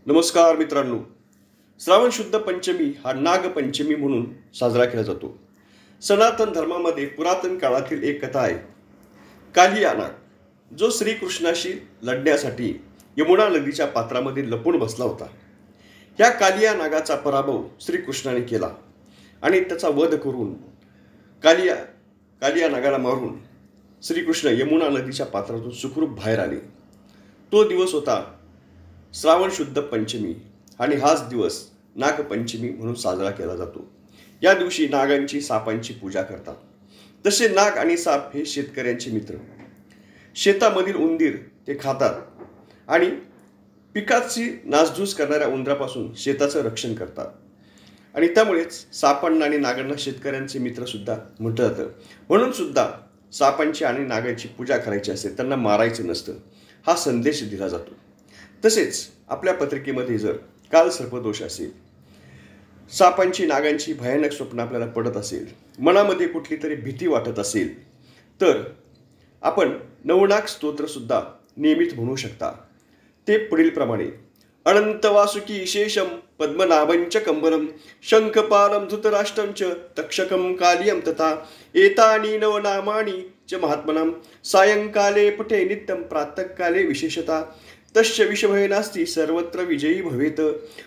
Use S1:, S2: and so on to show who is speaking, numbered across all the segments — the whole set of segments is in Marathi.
S1: नमस्कार मित्रांनो, श्रावण शुद्ध पंचमी हा नागपंचमी म्हणून साजरा केला जातो. सनातन धर्मामध्ये पुरातन काळातील एक कथा आहे. कालिया नाग, जो श्रीकृष्णाशी लढण्यासाठी यमुना नदीच्या पात्रामध्ये लपून बसला होता. या कालिया नागाचा पराभव श्रीकृष्णाने केला आणि त्याचा वध करून कालिया नागाला मारून श्रीकृष्ण यमुना नदीच्या पात्रातून सुखरूप बाहेर आले. तो दिवस होता श्रावण शुद्ध पंचमी आणि हाच दिवस नागपंचमी म्हणून साजरा केला जातो. या दिवशी नागांची सापांची पूजा करतात. तसे नाग आणि साप हे शेतकऱ्यांचे मित्र. शेतामधील उंदीर ते खातात आणि पिकाची नासधूस करणाऱ्या उंदरापासून शेताचं रक्षण करतात. आणि त्यामुळेच सापांना आणि नागांना शेतकऱ्यांचे मित्र सुद्धा म्हटलं जातं. म्हणून सुद्धा सापांची आणि नागांची पूजा करायची असते, त्यांना मारायचं नसतं, हा संदेश दिला जातो. तसेच आपल्या पत्रिकेमध्ये जर काल सर्पदोष असेल, सापांची नागांची भयानक स्वप्न आपल्याला पडत असेल, मनामध्ये कुठली तरी भीती वाटत असेल, तर आपण नवनाग स्तोत्र सुद्धा नियमित म्हणू शकता. ते पुढील प्रमाणे: अनंत वासुकी शेषम पद्मनाभंच कंबरम शंखपालम धृतराष्ट्रं च तक्षकं कालियं तथा एतानि नवनामानि च महात्मनां सायंकाले पठे नित्यं प्रातःकाले विशेषतः तस्य विषभय नास्ति सर्वत्र विजयी भवेत.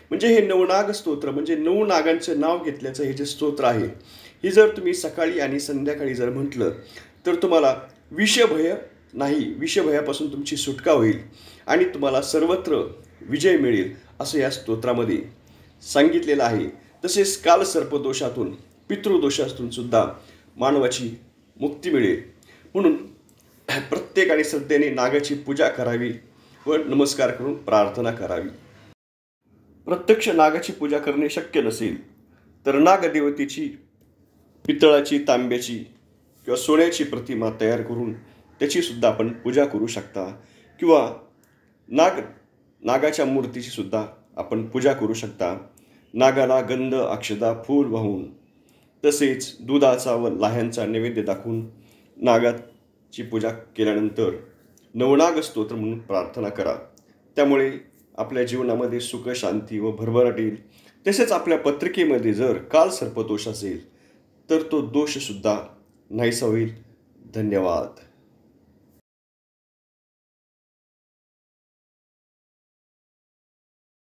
S1: म्हणजे हे नवनाग स्तोत्र, म्हणजे नऊ नागांचं नाव घेतल्याचं हे जे स्तोत्र आहे, हे जर तुम्ही सकाळी आणि संध्याकाळी जर म्हटलं तर तुम्हाला विषभय नाही, विषभयापासून तुमची सुटका होईल आणि तुम्हाला सर्वत्र विजय मिळेल, असं या स्तोत्रामध्ये सांगितलेलं आहे. तसेच काल सर्पदोषातून, पितृदोषातून सुद्धा मानवाची मुक्ती मिळेल. म्हणून प्रत्येकाने श्रद्धेने नागाची पूजा करावी व नमस्कार करून प्रार्थना करावी. प्रत्यक्ष नागाची पूजा करणे शक्य नसेल तर नागदेवतेची पितळाची, तांब्याची किंवा सोन्याची प्रतिमा तयार करून त्याची सुद्धा आपण पूजा करू शकता. किंवा नागाच्या मूर्तीची सुद्धा आपण पूजा करू शकता. नागाला गंध, अक्षता, फूल वाहून तसेच दुधाचा व लाह्यांचा नैवेद्य दाखवून नागाची पूजा केल्यानंतर नवनाग स्तोत्र म्हणून प्रार्थना करा. त्यामुळे आपल्या जीवनामध्ये सुख, शांती व भरभराट येईल. तसेच आपल्या पत्रिकेमध्ये जर काल सर्पदोष असेल तर तो दोषसुद्धा नाहीसा होईल. धन्यवाद.